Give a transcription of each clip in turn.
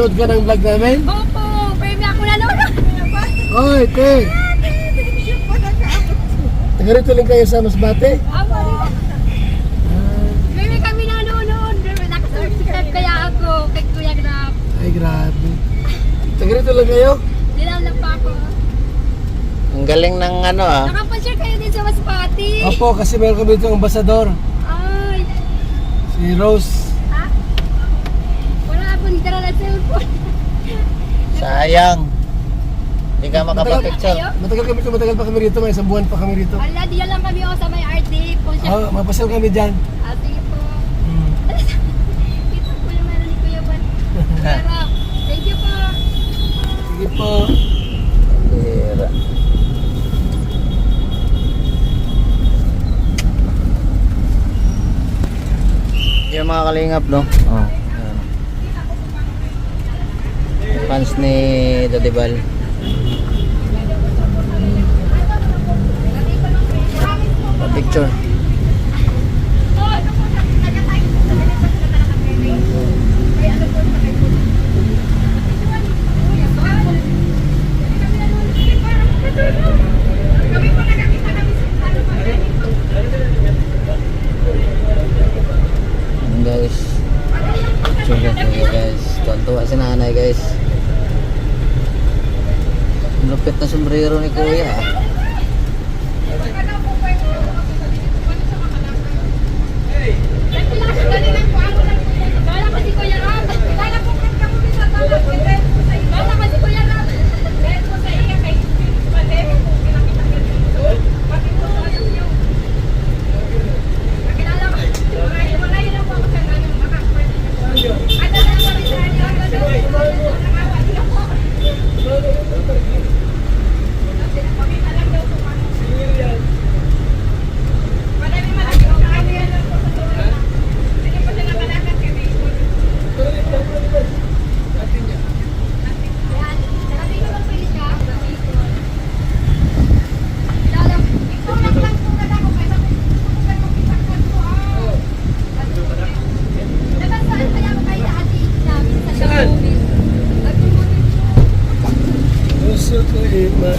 nanonood ka ng vlog namin? Opo, pero ako nanonood. Oy, te. Taga rito lang kayo sa Masbate? Ako rin. May kami nanonood. Nakasubscribe kaya ako kay Kuya Grab. Ay, grabe. Taga rito lang kayo? Dilaw lang pa ako. Ang galing ng ano ah. Nakapashare kayo din sa Masbate. Opo, kasi meron kami itong ambasador. Ay. Si Rose. Ha? Wala akong dala na cellphone. Sayang. Hindi ka makapapicture. Matagal pa kami rito. May isang buwan pa kami rito. Ala, diyan lang kami sa may RD. Oh, mapasal kami dyan. Sige po. Hmm. Ito po yung meron ni Kuya Ban. Sarap. Thank you po. Sige po. Pera. Yung mga kalingap, no? Oh. Ayan. Fans ni Dadibal. Picture. Guys, picture ko guys. Tuwa si nanay guys. Lupit na sombrero ni kuya.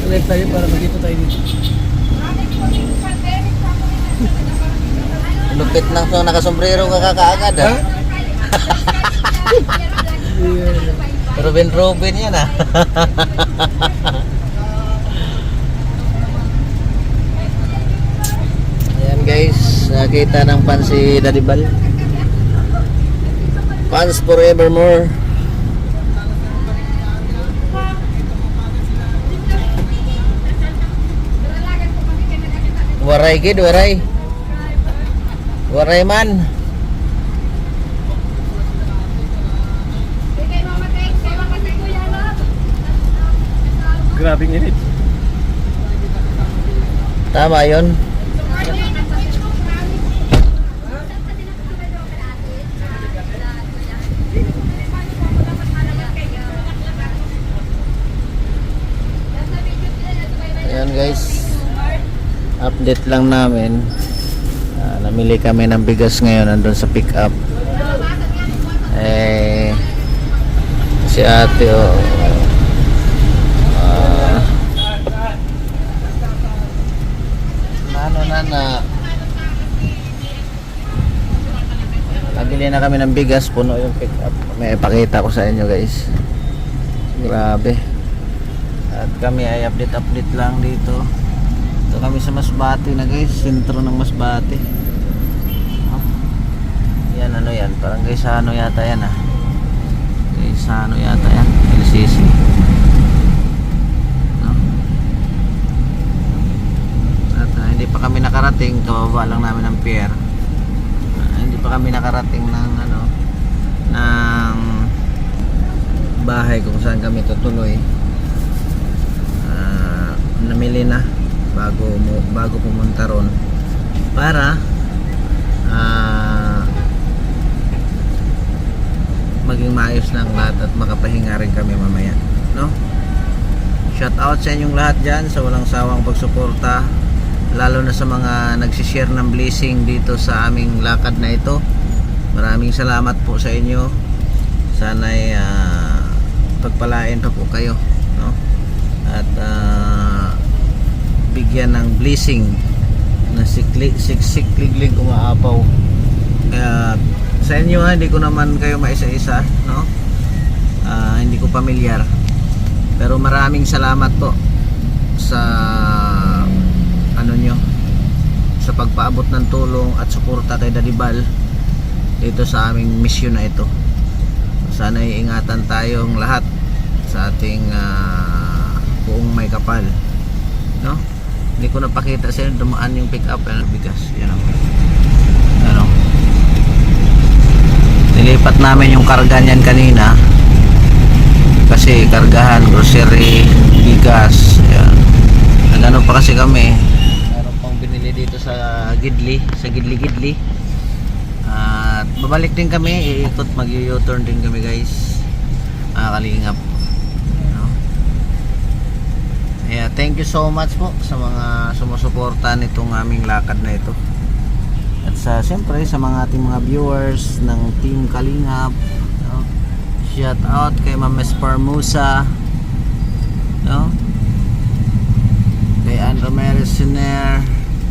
Live tayo para magkita tayo dito. Lupit lang so nakasombrero ka kakaagad ah. Robin yan ah. Ayan guys, nakita ng fans si Dadibal. Fans forevermore. Waray gid, waray. Waray man. Grabing init. Tama 'yon. Ayan guys, update lang namin. Namili kami ng bigas ngayon andun sa pick up. Si ate nabili na kami ng bigas, puno yung pick up. May ipakita ko sa inyo guys. Grabe. At kami ay update lang dito. Ito kami sa Masbate na guys, sentro ng Masbate. Yan ano yan, parang Gaisano yata yan ah. Gaisano yata yan, LCC. At hindi pa kami nakarating, kababa lang namin ng pier. Hindi pa kami nakarating ng ano, ng bahay kung saan kami tutuloy. Namili na bago pumunta ron para maging maayos lang lahat at makapahinga rin kami mamaya, no? Shout out sa inyong lahat dyan sa walang sawang pagsuporta, lalo na sa mga nagsishare ng blessing dito sa aming lakad na ito. Maraming salamat po sa inyo. Sana'y pagpalain pa po kayo, no? At bigyan ng blessing na sikliglig umaapaw. Kaya sa inyo hindi ko naman kayo maisa-isa, no? Hindi ko pamilyar, pero maraming salamat po sa ano nyo, sa pagpaabot ng tulong at suporta kay Daddy Bal dito sa aming misyon na ito. Sana iingatan tayong lahat sa ating buong may kapal, no? Hindi ko napakita sa inyo, dumaan yung pick up ng bigas. Yan o. Ano? Nilipat namin yung karga niyan kanina kasi kargahan, grocery, bigas. Ayan. Nagano pa kasi kami, meron pang binili dito sa Gidli, sa Gidli. At babalik din kami, iikot, mag-u-turn din kami guys, kalingap, no? Yeah, thank you so much po sa mga sumusuporta nitong aming lakad na ito. At siyempre sa mga ating mga viewers ng Team Kalingap, no? Shout out kay Ma'am Esparmusa, no? Kay Andrew Merisiner,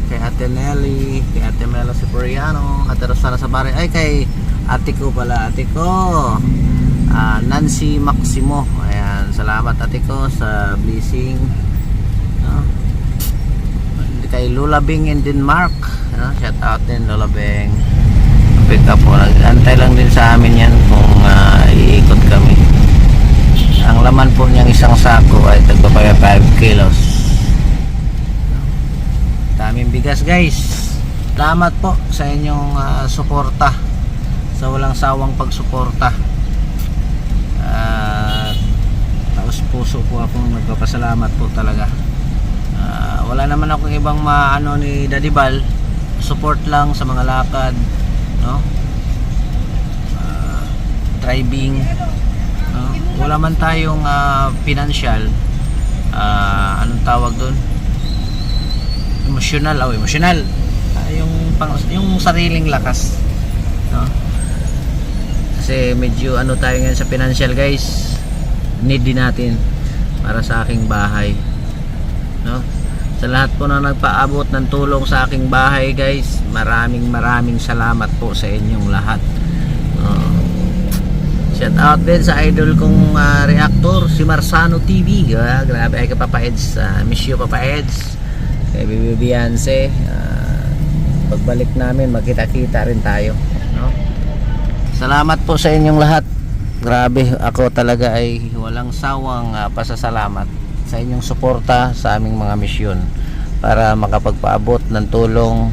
kay Ate Nelly, kay Ate Mela Cipriano, Ate Rosana Sabare, ay kay ate ko pala, ate ko Nancy Maximo. Ayan, salamat ate ko sa blessing, no? Kay Lola Bing in Denmark, no? Shout out din Lola Bing. Pick up po, nag-antay lang din sa amin yan kung iikot kami. Ang laman po niyang isang sako ay tagpapaya 5 kilos. Daming bigas guys. Salamat po sa inyong suporta, sa walang sawang pagsuporta. Taos puso po akong nagpapasalamat po talaga. Wala naman akong ibang maano ni Daddy Bal, support lang sa mga lakad, no? Driving, no? Wala man tayong financial, anong tawag doon, emotional, yung sariling lakas, no? Kasi medyo ano tayo ngayon sa financial guys, need din natin para sa aking bahay, no? Sa lahat po na nagpaabot ng tulong sa aking bahay guys, maraming salamat po sa inyong lahat. Shout out din sa idol kong reactor, si Marsano TV. Grabe ay kay Papa Eds, miss you Papa Eds. Kay Bibi Beyonce, pagbalik namin magkita-kita rin tayo, no? Salamat po sa inyong lahat. Grabe, ako talaga ay walang sawang pasasalamat sa inyong suporta sa aming mga misyon para makapagpaabot ng tulong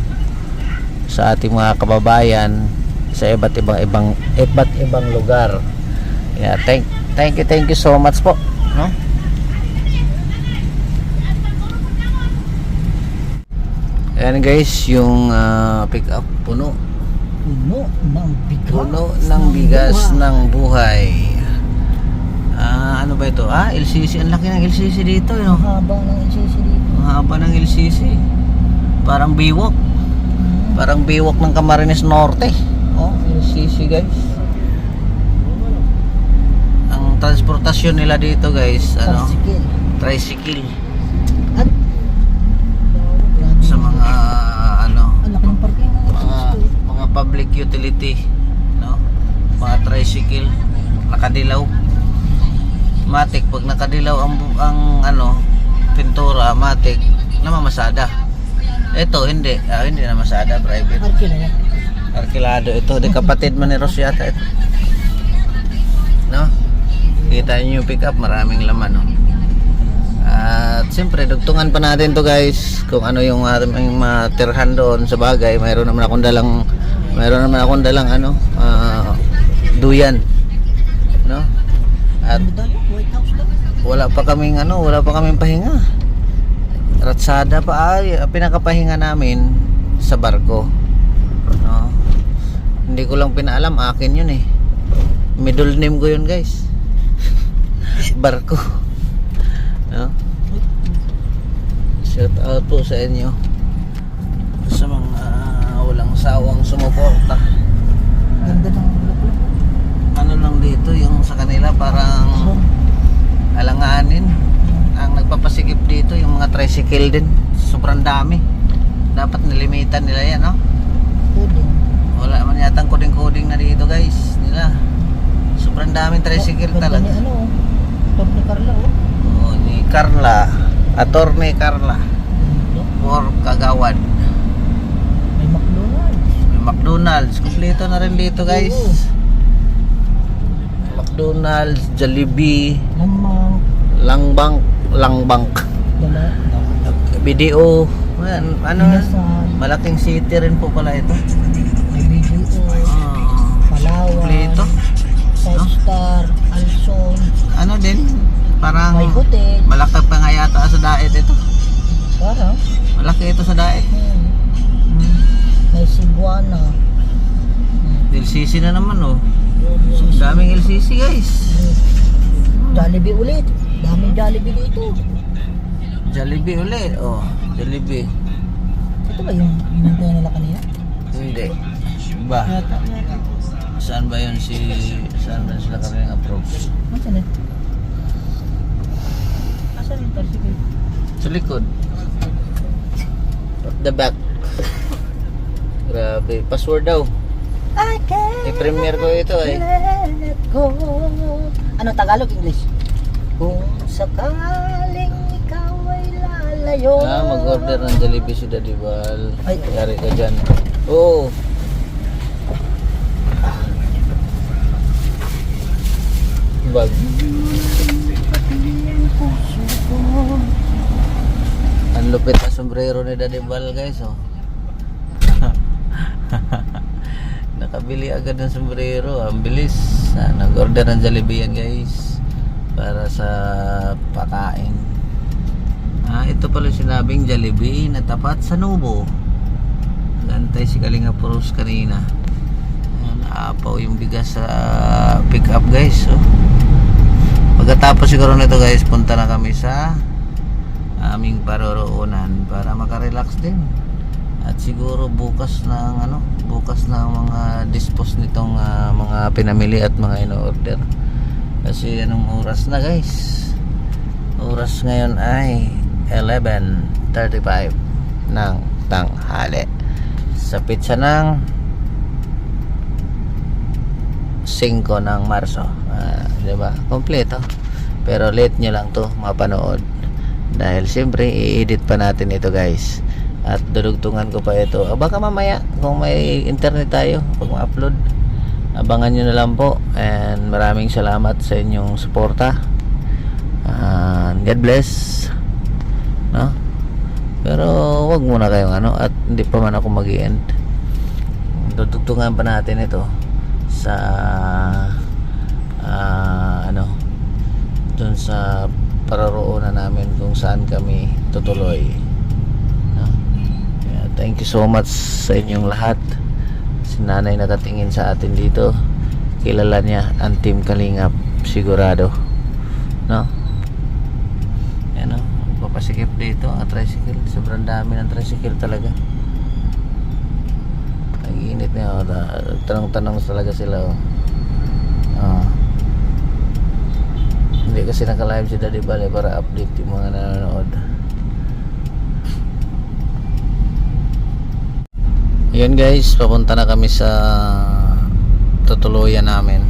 sa ating mga kababayan sa iba't ibang lugar. Yeah, thank you so much po, no? Ayan guys, yung pick up puno ng bigas ng buhay. Ano ba ito? LCC. Ang laki ng LCC dito, no? Ang haba ng LCC. Parang biwok. Parang biwok ng Camarines Norte. Oh, LCC guys. Ang transportasyon nila dito guys, ano? Tricycle. Sa mga mga public utility, no? Mga tricycle nakadilaw. Matik pag nakadilaw ang pintura, matik namamasada. Ito hindi namasada, private. Arkilado ito, di kapatid man ni Ros yata ito. No? Kita niyo yung pick up, maraming laman, no? At siyempre dugtungan pa natin to guys kung ano yung aming matirhan doon. Sa bagay, mayroon naman akong dalang duyan, no? At wala pa kaming pahinga. Ratsada pa ay pinakapahinga namin sa barko, no? Hindi ko lang pinaalam, akin yun eh. Middle name ko yun guys. Barko, no? Shout out po sa inyo sa mga walang sawang sumuporta. Ganda ng bulaklak. Ano lang dito yung sa kanila parang tricycle din. Sobrang dami. Dapat nilimitan nila yan, no? Pwede. Wala man yatang coding-coding na dito guys nila. Sobrang daming tricycle Ganda talaga. ni ano, top ni Carla, oh. Oh, ni Carla. Attorney Carla. Ito. For Kagawad. May McDonald's. May McDonald's. Kompleto na rin dito guys. Oo. McDonald's, Jollibee, Lamang. Langbang, Dala. BDO. Ano? Inasan. Malaking city rin po pala ito. May BGO. Palawan. Kompleto. South Star. Alson. Ano din? Parang May hotel. malaki pa nga yata sa daet ito. Parang. Malaki ito sa daet. May Cebuana. LCC na naman oh. Daming LCC guys. Jollibee ulit. Daming Jollibee dito. Jollibee ulit. Oh, Jollibee. Ito ba yung inantay nila kanina? Hindi. Ba? Yata. Saan ba yun saan ba sila kami approach? Nasaan eh? Asan yung tricycle? Sa likod. At the back. Grabe. Password daw. I can't I-premiere ko ito eh. let go. Ano Tagalog, English? Kung sakaling ikaw ay lalayo. Mag-order ng Jollibee si Daddy Bal. Ay. Yari ka dyan. Oo. Bag. Ang lupit na sombrero ni Daddy Bal guys oh. Nakabili agad ng sombrero. Ang bilis. Nag-order ng Jollibee yan guys. Para sa pakain. Ito pala sinabing Jollibee na tapat sa Nubo. Nagantay si Kalinga Purus kanina. Naapaw yung bigas sa pick up guys. Pagkatapos siguro nito guys, punta na kami sa aming paroroonan para makarelax din. At siguro bukas ng mga dispose nitong mga pinamili at mga in-order. Kasi anong oras na guys? Oras ngayon ay 11:35 ng tanghali. Sa pizza ng 5 ng Marso. Diba? Kompleto. Pero late nyo lang to mapanood. Dahil siyempre i-edit pa natin ito guys. At dudugtungan ko pa ito. Baka mamaya kung may internet tayo pag ma-upload, abangan nyo na lang po. And maraming salamat sa inyong suporta. God bless, no? Pero wag muna kayong at hindi pa man ako mag-i-end. Dudugtungan pa natin ito sa dun sa paroroonan namin kung saan kami tutuloy. Thank you so much sa inyong lahat. Si nanay nakatingin sa atin dito. Kilala niya ang Team Kalingap sigurado, no? Yan papasikip dito ang tricycle. Sobrang dami ng tricycle talaga. Nag-iinit na tanong-tanong talaga sila hindi kasi naka-live si Daddy Bal para update yung mga nanonood. Yun guys, papunta na kami sa tutuluyan namin.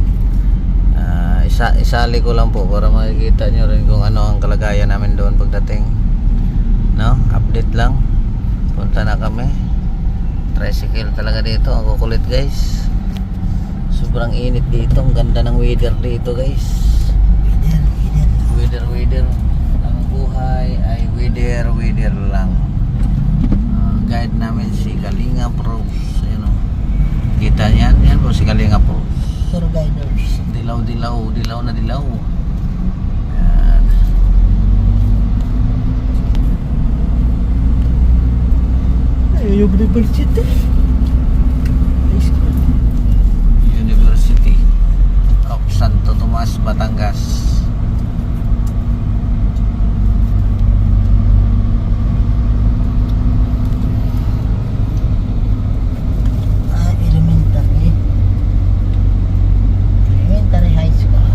Isali ko lang po para makikita nyo rin kung ano ang kalagayan namin doon pagdating, no? Update lang. Punta na kami. Tricycle talaga dito. Ang kukulit guys. Sobrang init dito. Ang ganda ng weather dito guys. Weather ang buhay ay weather lang. Guide namin si Kalinga Pros. Kita yan po si Kalinga Pros. Tour guiders. Dilaw na dilaw. Yan. University. University of Santo Tomas, Batangas. Elementary High School.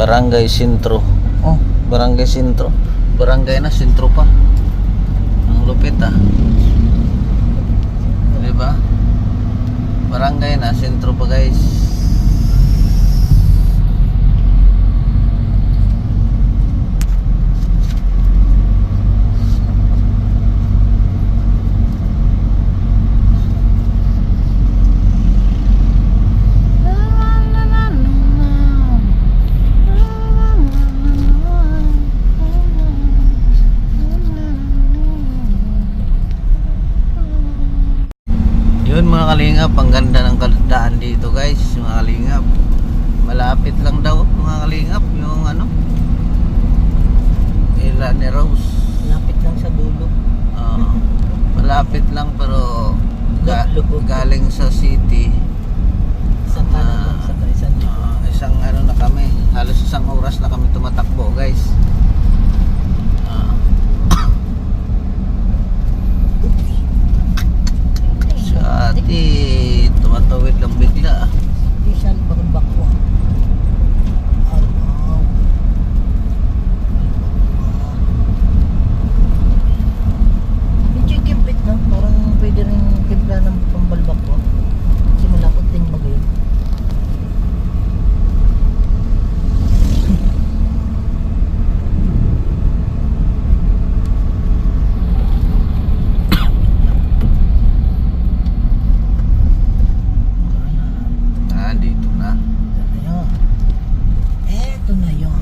Barangay Sentro. Oh, Barangay Sentro. Barangay na, sentro pa. Ang lupit ah. Diba? Barangay na, sentro pa guys. Yun mga kalingap, ang ganda ng daan dito guys, mga kalingap. Malapit lang daw mga kalingap yung ano, Ila ni Rose. Lapit lang sa dulo. Malapit lang pero galing sa city. Sa kanan sa isang Isang ano na kami, halos isang oras na kami tumatakbo guys. Sa ati, tumatawid lang bigla. Isang bakong bakwa. Alaw. Medyo kimpit na. Parang pwede rin kimpla ng pambalbakwa. Kasi malapot din bagay. Dito na. Ayun. Eto na yun.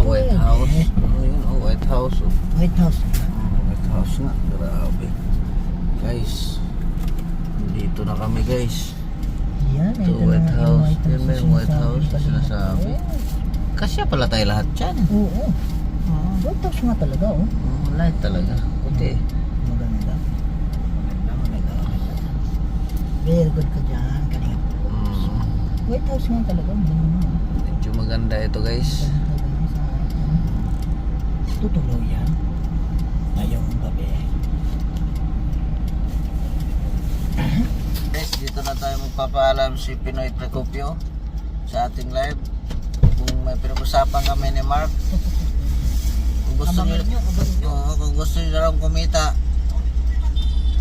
White House. Ayun, White House. White House. White House nga. Grabe. Guys, dito na kami guys. Yan. Ito, ito na White yung House. White Yan ba yung White House na sinasabi? Kasya pala tayo lahat dyan. Oo. White House nga talaga, oh. Light talaga. Puti. Maganda. Maganda. Very good ka dyan. Kanina. White House nga talaga. Maganda. Medyo maganda ito guys. Tutuloy yan. Ngayong gabi. Guys, dito na tayo magpapaalam si Pinoy Precopio sa ating live. Kung may pinag-usapan kami ni Mark, kung gusto niyo, kung gusto niyo lang kumita,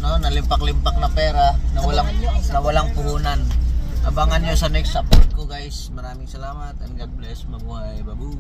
no, nalimpak-limpak na pera na walang puhunan. Abangan nyo sa next upload ko guys. Maraming salamat and God bless. Mabuhay. Babu.